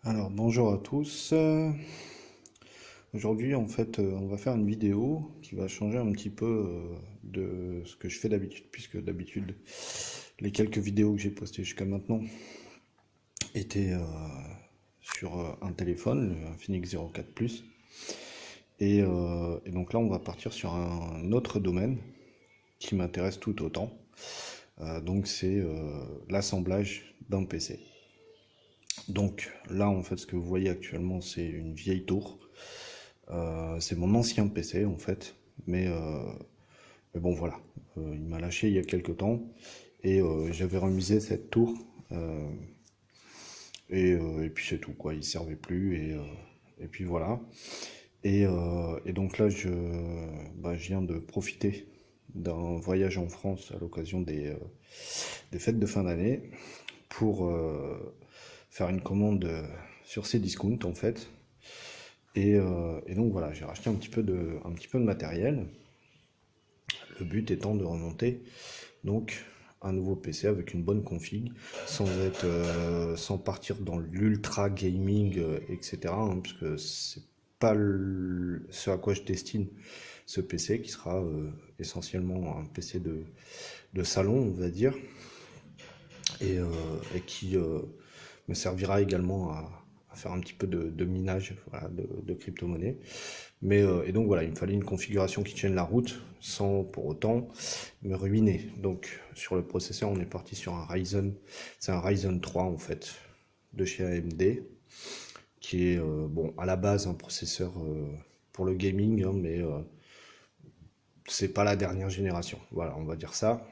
Alors bonjour à tous. Aujourd'hui on va faire une vidéo qui va changer un petit peu de ce que je fais d'habitude, puisque d'habitude les quelques vidéos que j'ai postées jusqu'à maintenant étaient sur un téléphone, le Infinix 04 Plus. Et donc là on va partir sur un autre domaine qui m'intéresse tout autant. Donc c'est l'assemblage d'un PC. Donc là en fait ce que vous voyez actuellement c'est une vieille tour. C'est mon ancien PC en fait, mais bon voilà. Il m'a lâché il y a quelques temps et j'avais remisé cette tour euh, et puis c'est tout quoi, il servait plus et puis voilà. Et donc là je viens de profiter d'un voyage en France à l'occasion des fêtes de fin d'année pour faire une commande sur Cdiscount en fait. Et donc voilà, j'ai racheté un petit peu de matériel. Le but étant de remonter donc un nouveau PC avec une bonne config, sans partir dans l'ultra gaming, etc. Puisque c'est pas ce à quoi je destine ce PC, qui sera essentiellement un PC de salon, on va dire, et, euh, et qui me servira également à faire un petit peu de minage, voilà, de crypto-monnaie. Et donc voilà, il me fallait une configuration qui tienne la route sans pour autant me ruiner. Donc sur le processeur, on est parti sur un Ryzen, c'est un Ryzen 3 en fait, de chez AMD, qui est bon à la base un processeur pour le gaming, hein, mais c'est pas la dernière génération. Voilà, on va dire ça.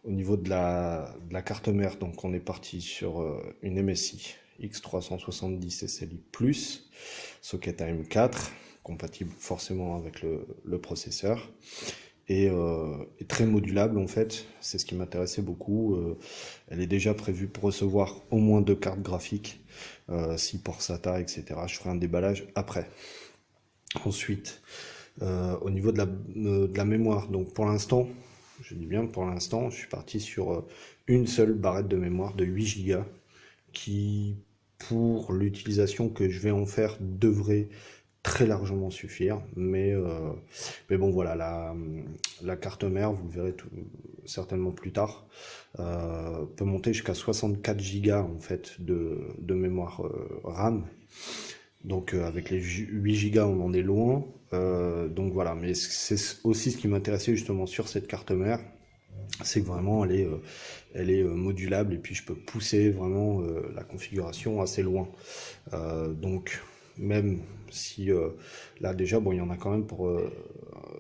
Au niveau de la carte mère, donc on est parti sur une MSI X370 SLI Plus, socket AM4, compatible forcément avec le processeur, et très modulable en fait, c'est ce qui m'intéressait beaucoup. Elle est déjà prévue pour recevoir au moins deux cartes graphiques, 6 ports SATA, etc. Je ferai un déballage après. Ensuite, au niveau de la mémoire, donc pour l'instant, je dis bien pour l'instant, je suis parti sur une seule barrette de mémoire de 8 Go qui, pour l'utilisation que je vais en faire, devrait très largement suffire. Mais bon, voilà, la carte mère, vous le verrez certainement plus tard, peut monter jusqu'à 64 Go en fait de mémoire RAM. Donc avec les 8 Go, on en est loin. Donc voilà, mais c'est aussi ce qui m'intéressait justement sur cette carte mère, c'est que vraiment elle est modulable et puis je peux pousser vraiment la configuration assez loin. Donc même si là déjà bon il y en a quand même pour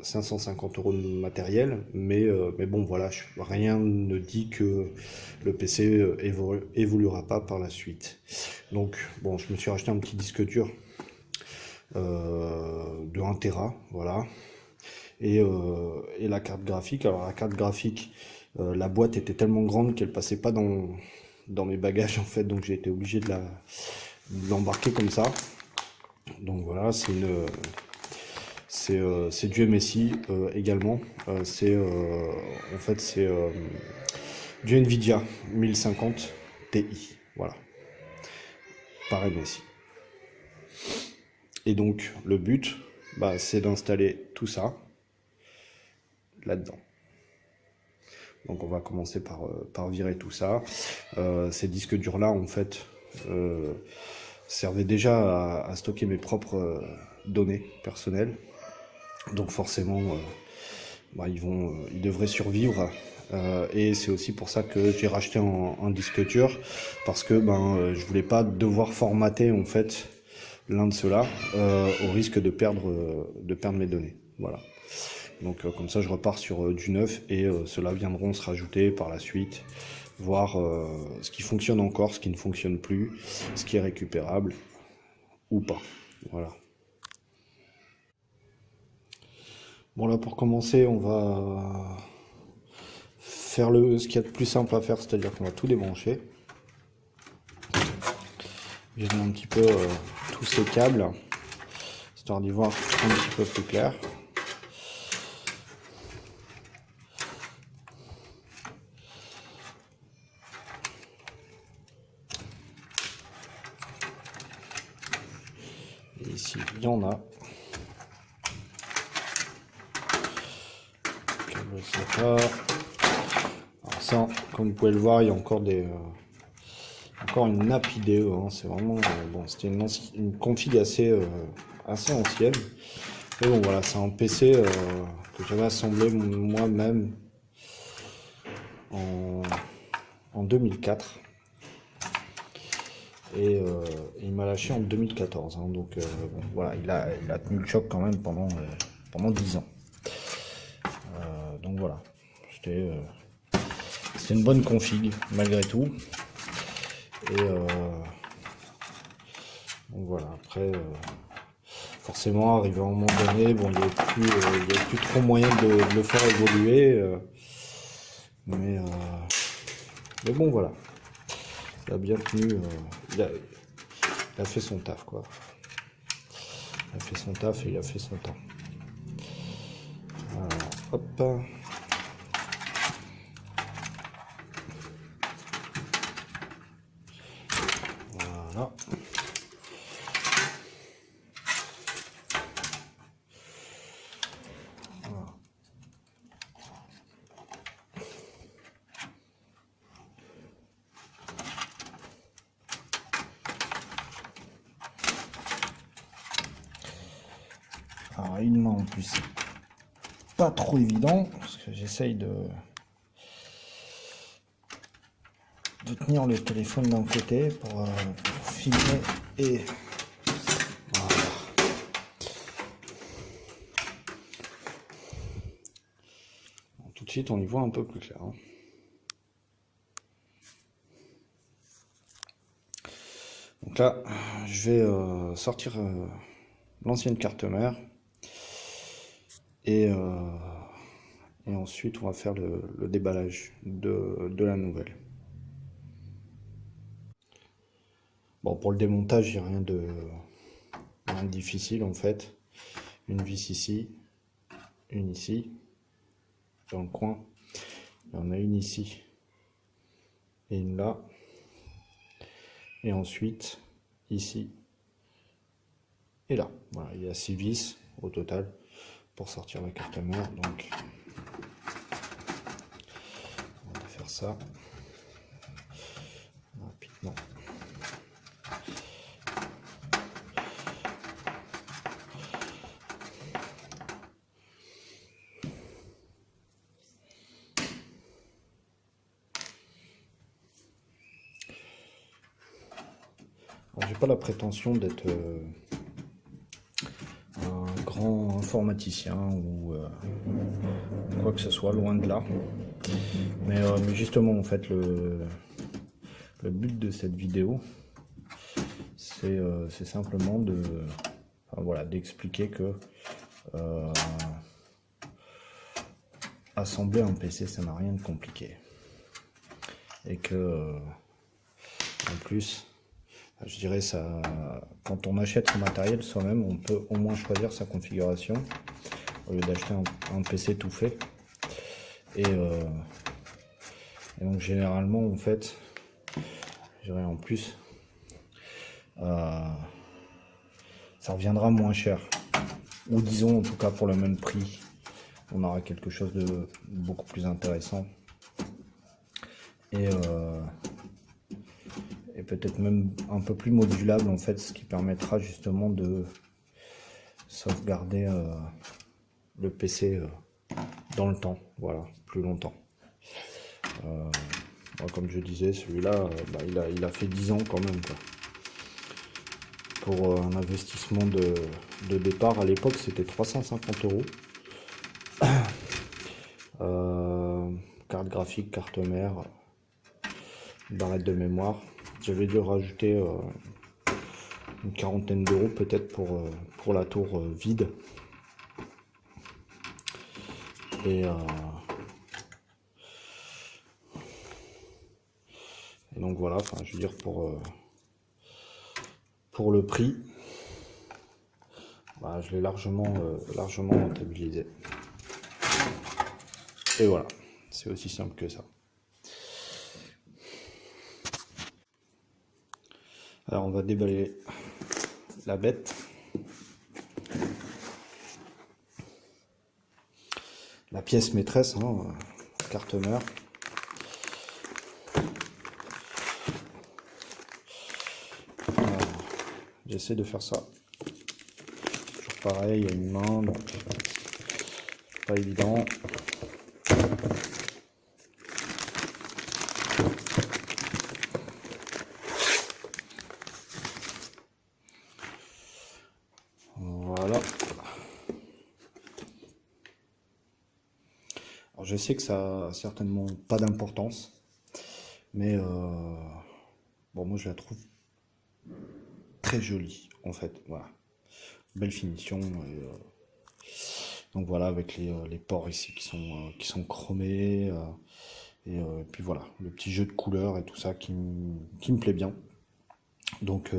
550 € de matériel, mais bon voilà, rien ne dit que le PC évoluera pas par la suite. Donc bon, je me suis racheté un petit disque dur de 1 Tera, voilà. Et la carte graphique, alors la carte graphique, la boîte était tellement grande qu'elle passait pas dans mes bagages en fait, donc j'ai été obligé de l'embarquer comme ça. Donc voilà, c'est du MSI également. En fait c'est du Nvidia 1050 Ti, voilà, par MSI. Et donc le but, bah, c'est d'installer tout ça là-dedans. Donc on va commencer par virer tout ça. Ces disques durs là en fait euh, servaient déjà à stocker mes propres données personnelles. Donc forcément bah, ils devraient survivre. Et c'est aussi pour ça que j'ai racheté un disque dur, parce que je voulais pas devoir formater en fait l'un de ceux-là au risque de perdre mes données. Voilà. Donc comme ça je repars sur du neuf et ceux-là viendront se rajouter par la suite, voir ce qui fonctionne encore, ce qui ne fonctionne plus, ce qui est récupérable ou pas. Voilà. Bon là pour commencer on va faire ce qu'il y a de plus simple à faire, c'est-à-dire qu'on va tout débrancher. J'ai mis un petit peu tous ces câbles, histoire d'y voir un petit peu plus clair. ici, il y en a. Je sais pas. Alors ça, comme vous pouvez le voir, il y a encore encore une nappe IDE. Hein. C'est vraiment bon. C'était une config assez ancienne. Mais bon, voilà, c'est un PC que j'avais assemblé moi-même en 2004. Et il m'a lâché en 2014. Hein. Donc bon, voilà, il a tenu le choc quand même pendant 10 ans. Donc voilà, c'était une bonne config malgré tout. Et donc voilà, après forcément arrivé à un moment donné, bon, il n'y avait plus trop moyen de le faire évoluer. Mais bon voilà, il a bien tenu, il a fait son taf quoi. Il a fait son taf et il a fait son temps. Alors, hop. Voilà. Alors, une main en plus, c'est pas trop évident parce que j'essaye de tenir le téléphone d'un côté pour filmer et voilà. Bon, tout de suite on y voit un peu plus clair. Hein. Donc là, je vais sortir l'ancienne carte mère et ensuite on va faire le déballage de la nouvelle. Bon, pour le démontage, il n'y a rien de difficile en fait. Une vis ici, une ici, dans le coin. Il y en a une ici et une là. Et ensuite, ici et là. Voilà, il y a 6 vis au total pour sortir la carte mère. Donc, on va faire ça rapidement. J'ai pas la prétention d'être un grand informaticien ou quoi que ce soit, loin de là. Mais justement, en fait, le but de cette vidéo, c'est simplement voilà, d'expliquer que assembler un PC, ça n'a rien de compliqué. Et que, en plus, je dirais ça, quand on achète son matériel soi-même, on peut au moins choisir sa configuration au lieu d'acheter un PC tout fait. Et donc généralement, en fait, je dirais en plus, ça reviendra moins cher. Ou disons, en tout cas, pour le même prix, on aura quelque chose de beaucoup plus intéressant. Et peut-être même un peu plus modulable en fait, ce qui permettra justement de sauvegarder le PC dans le temps, voilà, plus longtemps. Comme je disais, celui-là, il a fait 10 ans quand même, quoi. Pour un investissement de départ, à l'époque c'était 350 €. Carte graphique, carte mère, barrette de mémoire. J'avais dû rajouter une quarantaine d'euros peut-être pour la tour vide. Et donc voilà, enfin je veux dire pour le prix, bah, je l'ai largement rentabilisé. Et voilà, c'est aussi simple que ça. Alors on va déballer la bête. la pièce maîtresse, hein, carte mère. J'essaie de faire ça. Toujours pareil, il y a une main, donc pas évident. Voilà. Alors je sais que ça a certainement pas d'importance, mais bon, moi je la trouve très jolie en fait. Voilà, belle finition. Donc voilà, avec les pores ici qui sont chromés. Et puis voilà, le petit jeu de couleurs et tout ça qui me plaît bien. Donc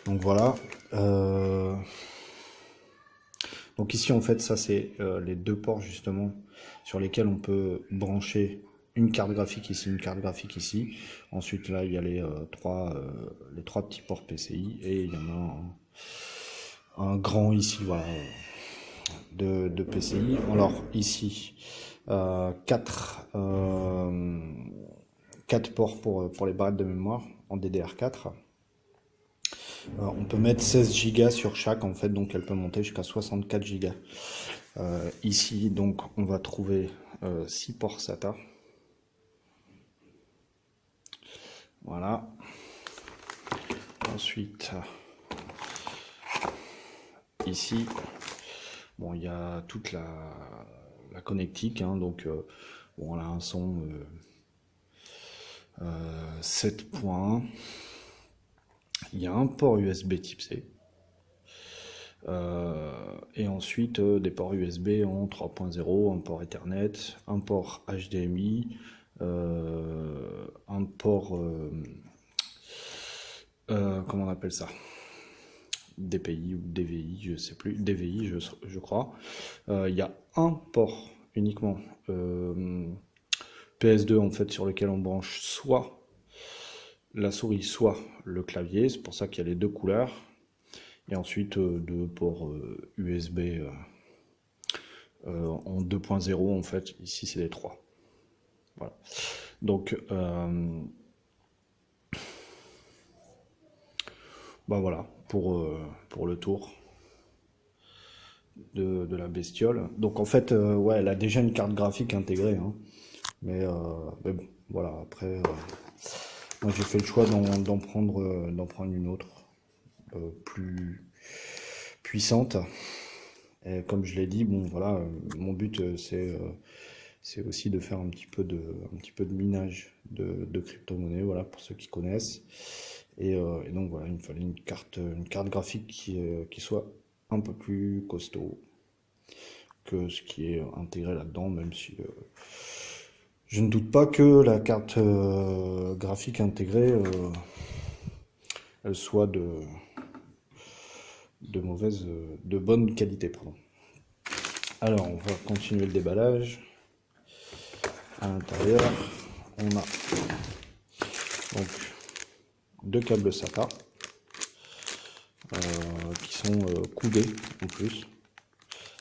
voilà. Donc ici en fait ça c'est les deux ports justement sur lesquels on peut brancher une carte graphique ici, une carte graphique ici. Ensuite là il y a les trois petits ports PCI et il y en a un grand ici, voilà, de PCI. Alors ici 4 ports pour les barrettes de mémoire en DDR4. On peut mettre 16 Go sur chaque en fait, donc elle peut monter jusqu'à 64 Go. Ici donc on va trouver 6 ports SATA. Voilà. Ensuite ici, bon, il y a toute la connectique, hein, donc bon, on a un son 7 points. Il y a un port USB type C. Et ensuite des ports USB en 3.0, un port Ethernet, un port HDMI, un port comment on appelle ça, DPI ou DVI, je sais plus, DVI je crois. Il y a un port uniquement PS2 en fait sur lequel on branche soit la souris soit le clavier, c'est pour ça qu'il y a les deux couleurs. Et ensuite deux ports USB en 2.0 en fait, ici c'est les 3. Voilà. Donc bah voilà pour le tour de la bestiole. Donc en fait ouais, elle a déjà une carte graphique intégrée, hein. Mais bon voilà, après moi j'ai fait le choix d'en prendre une autre plus puissante. Et comme je l'ai dit, bon voilà, mon but c'est aussi de faire un petit peu de minage de crypto-monnaie, voilà, pour ceux qui connaissent. Et donc voilà, il me fallait une carte graphique qui soit un peu plus costaud que ce qui est intégré là-dedans, même si je ne doute pas que la carte graphique intégrée elle soit de bonne qualité, pardon. Alors on va continuer le déballage. À l'intérieur on a donc deux câbles SATA qui sont coudés en plus.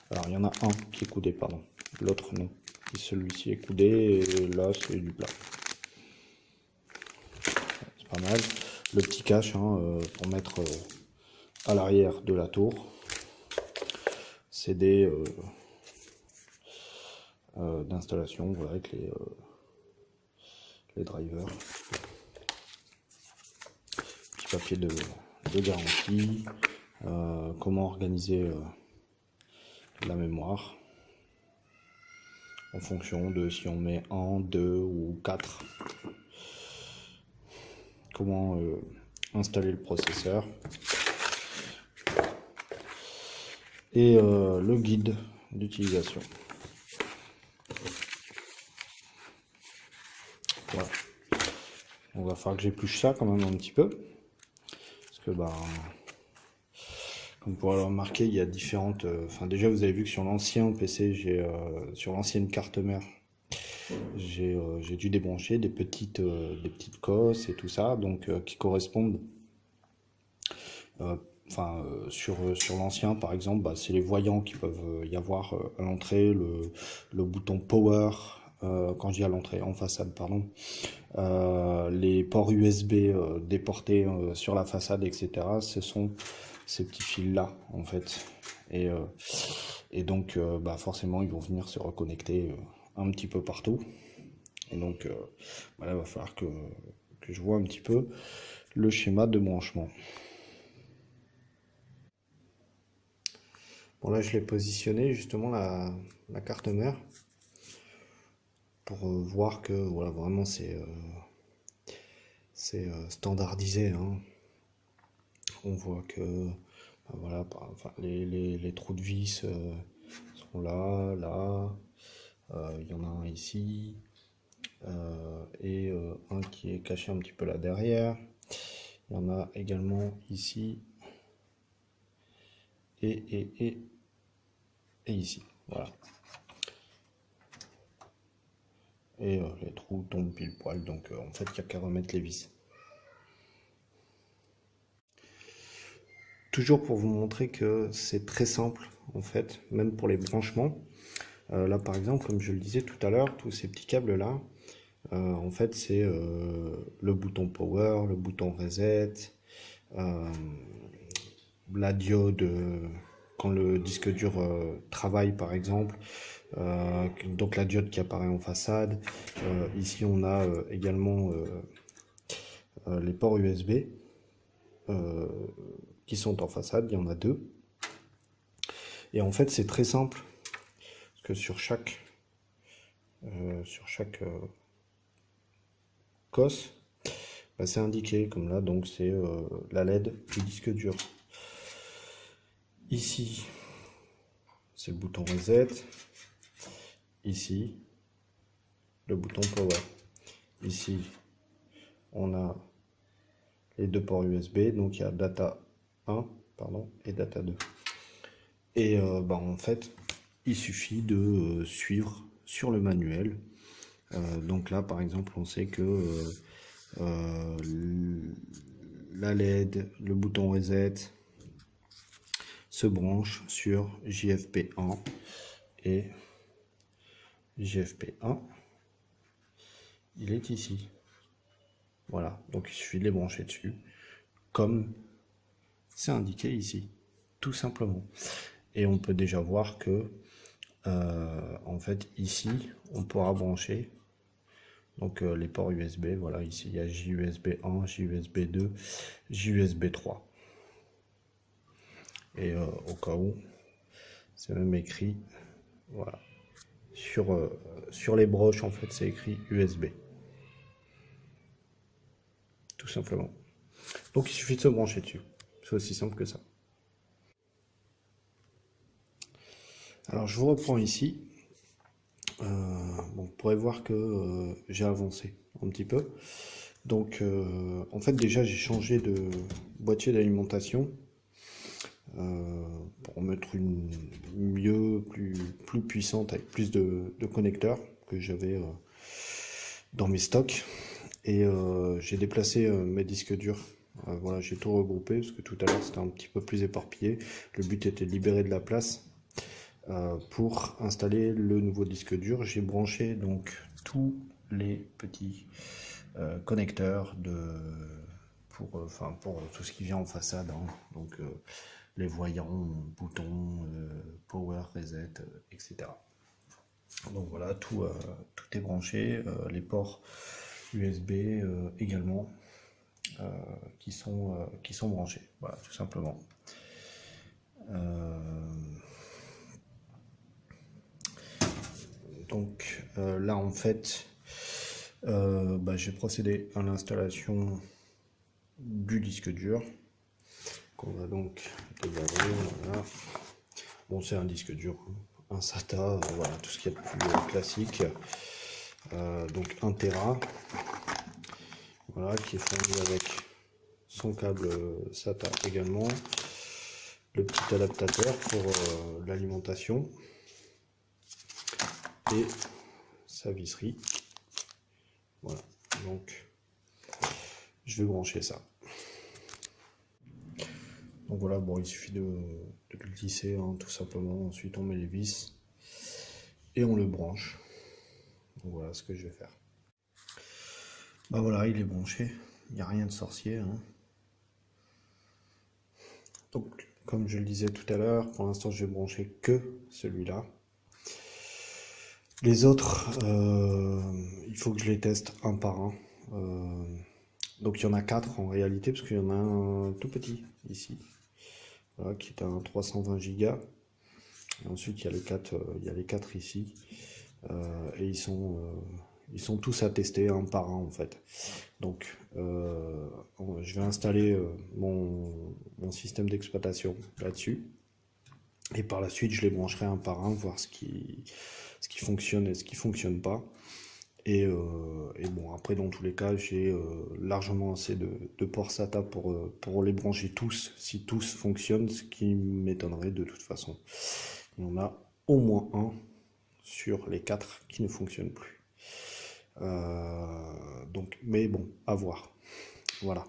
Alors il y en a un qui est coudé, pardon, l'autre non. Et celui-ci est coudé et là c'est du plat. C'est pas mal. Le petit cache hein, pour mettre à l'arrière de la tour. C'est des d'installation, voilà, avec les drivers. Petit papier de garantie. Comment organiser la mémoire en fonction de si on met 1, 2 ou 4. Comment installer le processeur. Et le guide d'utilisation. Voilà. On va falloir que j'épluche ça quand même un petit peu. Parce que bah, comme vous pourrez le remarquer, il y a différentes... Enfin déjà vous avez vu que sur l'ancien PC, sur l'ancienne carte mère, j'ai dû débrancher des petites cosses et tout ça, donc qui correspondent sur l'ancien par exemple, bah, c'est les voyants qui peuvent y avoir à l'entrée, le bouton power, quand je dis à l'entrée, en façade, pardon, les ports USB déportés sur la façade, etc. Ce sont ces petits fils-là, en fait. Et, euh, et donc, bah, forcément, ils vont venir se reconnecter un petit peu partout. Et donc, voilà, il va falloir que je vois un petit peu le schéma de branchement. Bon, là, je l'ai positionné justement la carte mère pour voir que voilà, vraiment c'est standardisé, hein. On voit que voilà, enfin, les trous de vis sont là, là. Il y en a un ici et un qui est caché un petit peu là derrière. Il y en a également ici et ici. Voilà. Et les trous tombent pile poil, donc en fait, il n'y a qu'à remettre les vis. Toujours pour vous montrer que c'est très simple, en fait, même pour les branchements. Là, par exemple, comme je le disais tout à l'heure, tous ces petits câbles-là, en fait, c'est le bouton power, le bouton reset, la diode quand le disque dur travaille, par exemple, donc la diode qui apparaît en façade. Ici, on a également les ports USB qui sont en façade, il y en a deux. Et en fait, c'est très simple, parce que sur chaque COS, bah, c'est indiqué comme là, donc c'est la LED du disque dur. Ici, c'est le bouton reset. Ici, le bouton power. Ici, on a les deux ports USB, donc il y a data 1 pardon, et data 2. Et bah, en fait, il suffit de suivre sur le manuel. Donc là, par exemple, on sait que la LED, le bouton reset se branche sur JFP1 et JFP1, il est ici. Voilà, donc il suffit de les brancher dessus, comme c'est indiqué ici, tout simplement. Et on peut déjà voir que, en fait, ici, on pourra brancher donc les ports USB. Voilà, ici il y a JUSB 1, JUSB 2, JUSB 3. Et au cas où, c'est même écrit, voilà, sur les broches, en fait, c'est écrit USB. Tout simplement. Donc il suffit de se brancher dessus. C'est aussi simple que ça. Alors je vous reprends ici. Bon, vous pourrez voir que j'ai avancé un petit peu. Donc en fait déjà j'ai changé de boîtier d'alimentation pour mettre une mieux, plus puissante avec plus de connecteurs que j'avais dans mes stocks. Et j'ai déplacé mes disques durs. Voilà, j'ai tout regroupé parce que tout à l'heure c'était un petit peu plus éparpillé. Le but était de libérer de la place pour installer le nouveau disque dur. J'ai branché donc tous les petits connecteurs pour tout ce qui vient en façade, hein. Donc les voyants, boutons, power, reset, etc. Donc voilà, tout est branché, les ports USB également qui sont branchés. Voilà, tout simplement. Donc là en fait, bah, j'ai procédé à l'installation du disque dur qu'on va donc dégager. Voilà. Bon, c'est un disque dur, hein, un SATA, voilà, tout ce qu'il y a de plus classique. Donc 1 Tera, voilà, qui est fourni avec son câble SATA également, le petit adaptateur pour l'alimentation et sa visserie. Voilà, donc je vais brancher ça. Donc voilà, bon, il suffit de le glisser, hein, tout simplement. Ensuite, on met les vis et on le branche. Donc voilà ce que je vais faire. Bah voilà, il est branché. Il n'y a rien de sorcier, hein. Donc, comme je le disais tout à l'heure, pour l'instant, je vais brancher que celui-là. Les autres, il faut que je les teste un par un. Donc il y en a 4 en réalité, parce qu'il y en a un tout petit ici, voilà, qui est un 320 Go. Et ensuite il y a les 4 ici, et ils sont tous à tester un par un en fait. Donc je vais installer mon système d'exploitation là-dessus, et par la suite je les brancherai un par un, voir ce qui fonctionne et ce qui fonctionne pas. Et bon, après, dans tous les cas, j'ai largement assez de ports SATA pour les brancher tous, si tous fonctionnent, ce qui m'étonnerait de toute façon. Il y en a au moins un sur les 4 qui ne fonctionne plus. Donc, mais bon, à voir. Voilà.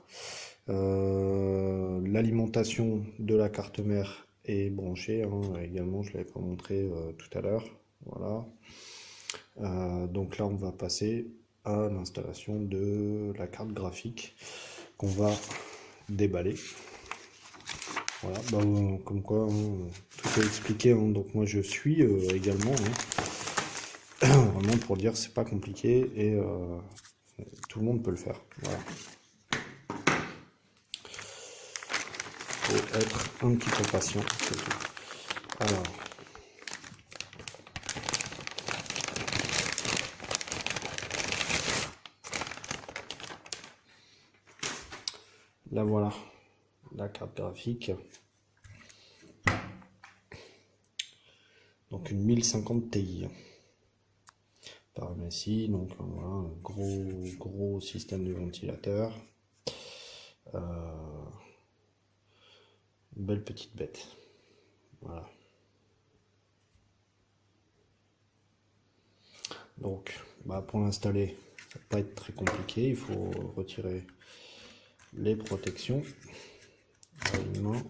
L'alimentation de la carte mère est branchée, hein, également, je ne l'avais pas montré tout à l'heure. Voilà. Donc là on va passer à l'installation de la carte graphique qu'on va déballer. Voilà, bah, comme quoi hein, tout est expliqué, hein. Donc moi je suis également, hein. Vraiment pour dire c'est pas compliqué et tout le monde peut le faire. Voilà. Faut être un petit peu patient, c'est tout. Alors. Là voilà, la carte graphique. Donc une 1050 Ti. Par MSI, donc voilà, un gros système de ventilateur. Belle petite bête. Voilà. Donc, bah, pour l'installer, ça va pas être très compliqué. Il faut retirer les protections.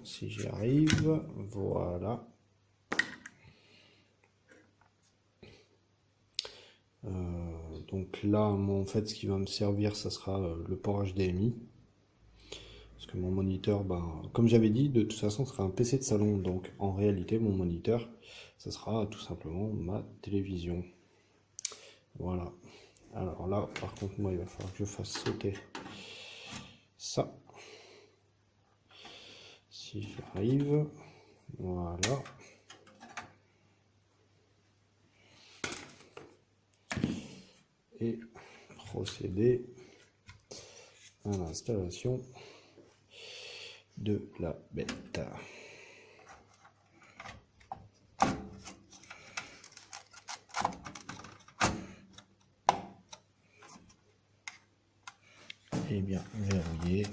Si j'y arrive, voilà. Donc là, moi, en fait, ce qui va me servir, ça sera le port HDMI. Parce que mon moniteur, ben, comme j'avais dit, de toute façon, ce sera un PC de salon. Donc en réalité, mon moniteur, ça sera tout simplement ma télévision. Voilà. Alors là, par contre, moi, il va falloir que je fasse sauter ça. Si j'y arrive. Voilà. Et procéder à l'installation de la bête. Et bien verrouillé.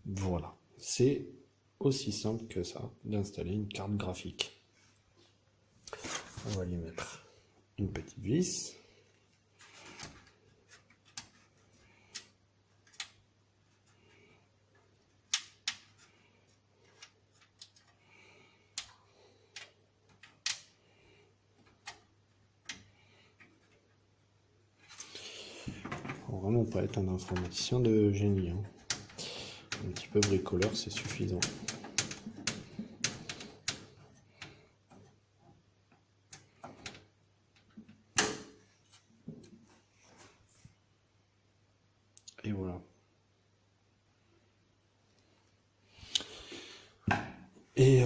Voilà, c'est aussi simple que ça d'installer une carte graphique. On va lui mettre une petite vis. Faut vraiment pas être un informaticien de génie, hein. Un petit peu bricoleur, c'est suffisant. Et voilà. Et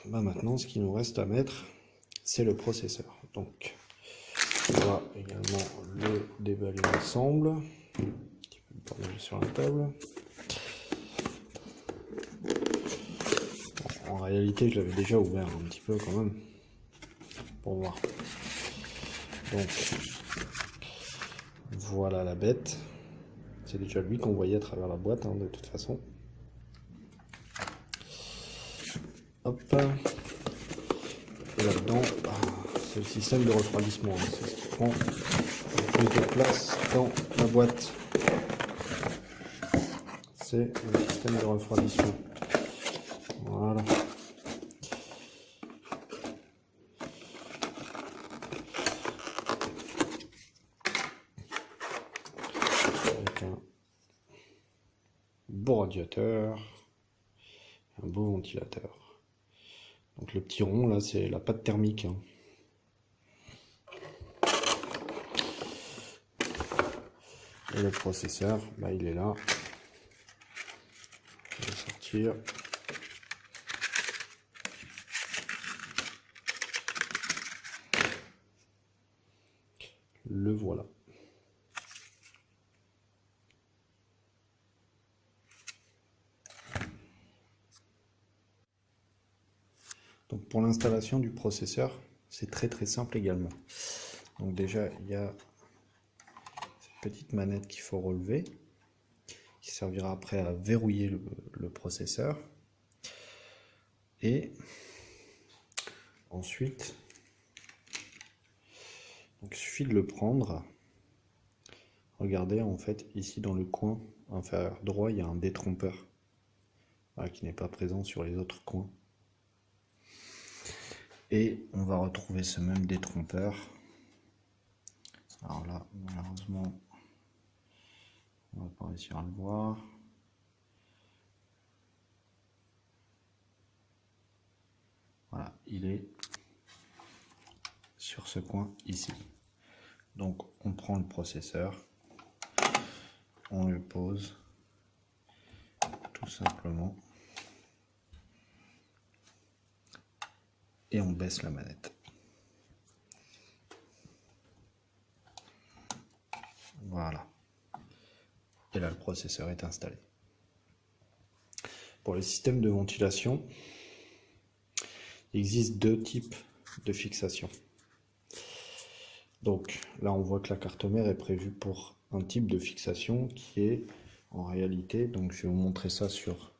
bah maintenant, ce qu'il nous reste à mettre, c'est le processeur. Donc, on va également le déballer ensemble. Un petit peu de bordel sur la table. Bon, en réalité, je l'avais déjà ouvert un petit peu quand même, pour voir. Donc, voilà la bête. C'est déjà lui qu'on voyait à travers la boîte, hein, de toute façon. Hop. Et là-dedans, c'est le système de refroidissement. Hein. C'est ce qui prend le plus de place dans la boîte. c'est le système de refroidissement. Voilà. Avec un beau radiateur, un beau ventilateur. Donc le petit rond là, c'est la pâte thermique, hein. Et le processeur, bah, il est là. Je vais sortir. Le voilà. Donc pour l'installation du processeur, c'est très simple également. Donc déjà, il y a cette petite manette qu'il faut relever, qui servira après à verrouiller le processeur. Et ensuite, donc, il suffit de le prendre. Regardez, en fait, ici dans le coin inférieur droit, il y a un détrompeur, voilà, qui n'est pas présent sur les autres coins. Et on va retrouver ce même détrompeur. Alors là, malheureusement, on va pas réussir à le voir. Voilà, il est sur ce coin ici. Donc on prend le processeur, on le pose tout simplement et on baisse la manette. Voilà. Et là le processeur est installé. Pour le système de ventilation, il existe deux types de fixation. Donc là on voit que la carte mère est prévue pour un type de fixation qui est en réalité, donc je vais vous montrer ça sur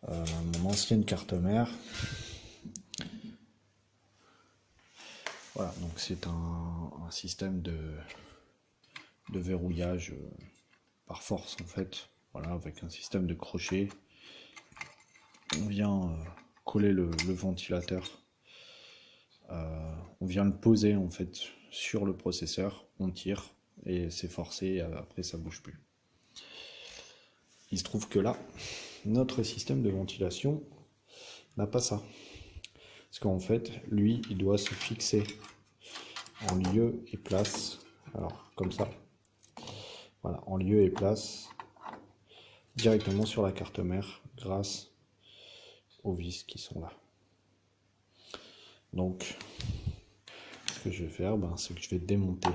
mon ancienne carte mère. Voilà, donc c'est un système de verrouillage par force en fait, voilà, avec un système de crochet. On vient coller le ventilateur, on vient le poser en fait sur le processeur, on tire et c'est forcé, et après ça bouge plus. Il se trouve que là, notre système de ventilation n'a pas ça. Parce qu'en fait, lui, il doit se fixer en lieu et place. Alors, comme ça. Voilà, en lieu et place, directement sur la carte mère, grâce aux vis qui sont là. Donc, ce que je vais faire, c'est que je vais démonter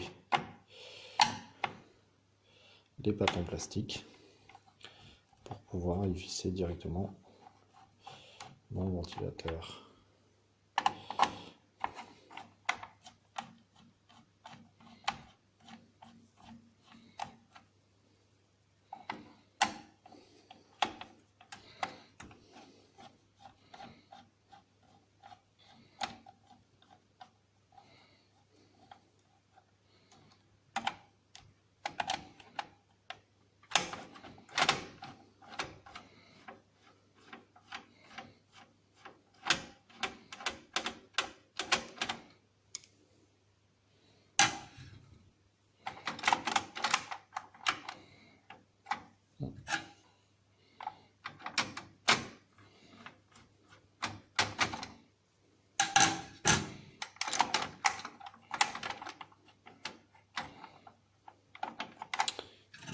les pattes en plastique pour pouvoir y visser directement mon ventilateur.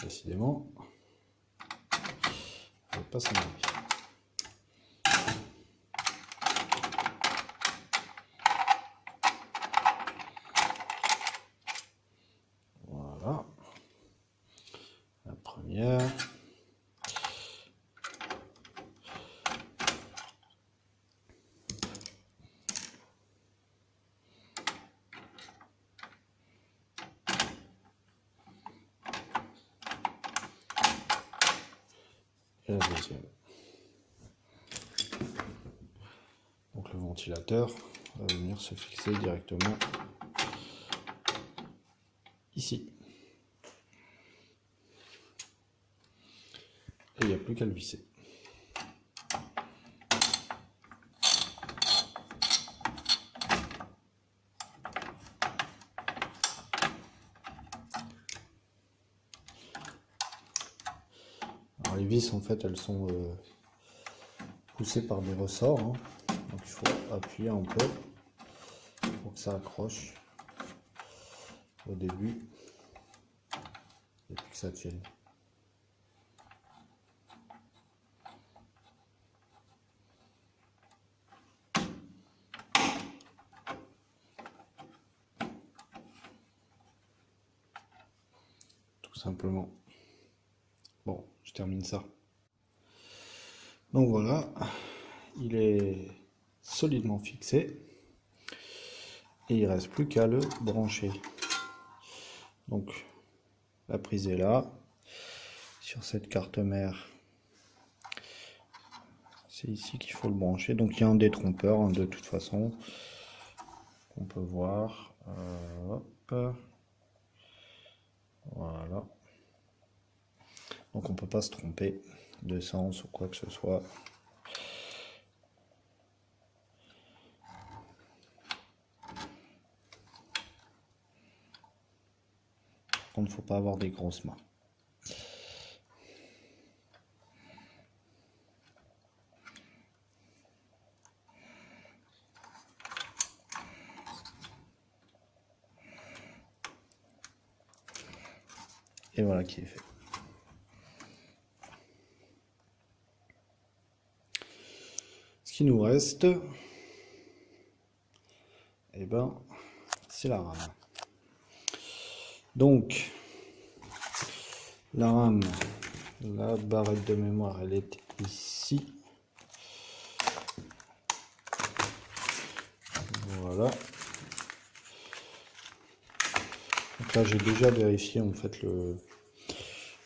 Décidément, je ne vais pas s'en aller. Voilà, la première. Et la deuxième. Donc le ventilateur va venir se fixer directement ici. il n'y a plus qu'à le visser. Alors les vis en fait elles sont poussées par des ressorts, hein. Donc il faut appuyer un peu pour que ça accroche au début et puis que ça tienne. Tout simplement. Bon, je termine ça. Donc voilà, il est solidement fixé et il reste plus qu'à le brancher. Donc la prise est là, sur cette carte mère, c'est ici qu'il faut le brancher. Donc il y a un détrompeur hein, de toute façon, on peut voir. Hop. Voilà. Donc on peut pas se tromper de sens ou quoi que ce soit. Il ne faut pas avoir des grosses mains. Et voilà qui est fait. Ce qui nous reste, eh ben, c'est la rame. Donc, la rame, la barrette de mémoire, elle est ici. Voilà. Donc là, j'ai déjà vérifié en fait le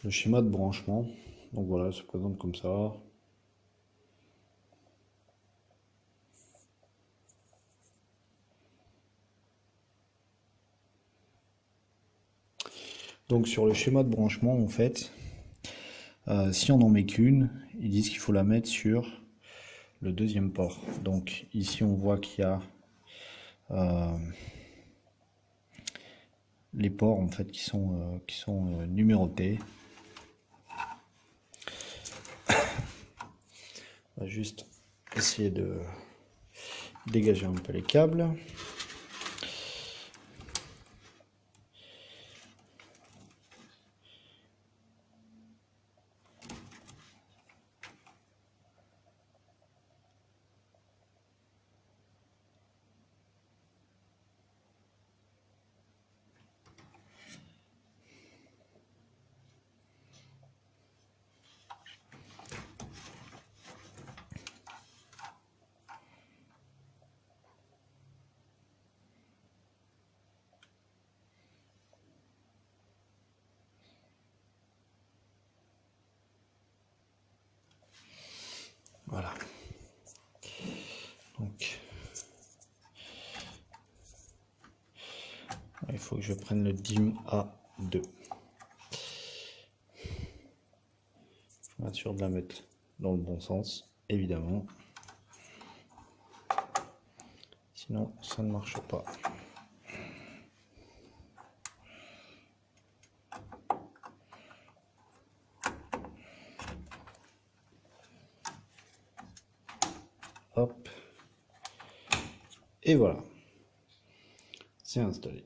schéma de branchement. Donc voilà, elle se présente comme ça. Donc sur le schéma de branchement, en fait, si on n'en met qu'une, ils disent qu'il faut la mettre sur le deuxième port. Donc ici, on voit qu'il y a les ports en fait qui sont numérotés. On va juste essayer de dégager un peu les câbles. Voilà. Donc, il faut que je prenne le DIM A2. Je vais être sûr de la mettre dans le bon sens, évidemment. Sinon, ça ne marche pas. Hop. Et voilà. C'est installé.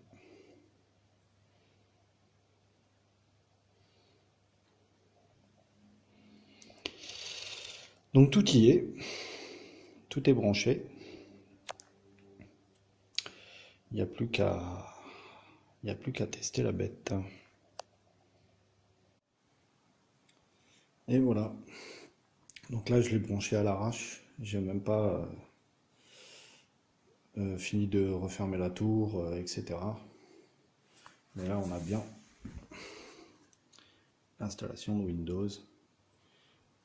Donc tout y est. Tout est branché. Il n'y a plus qu'à tester la bête. Et voilà. Donc là, je l'ai branché à l'arrache. J'ai même pas fini de refermer la tour, etc. Mais là, on a bien l'installation de Windows.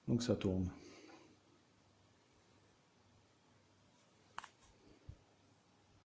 Donc ça tourne.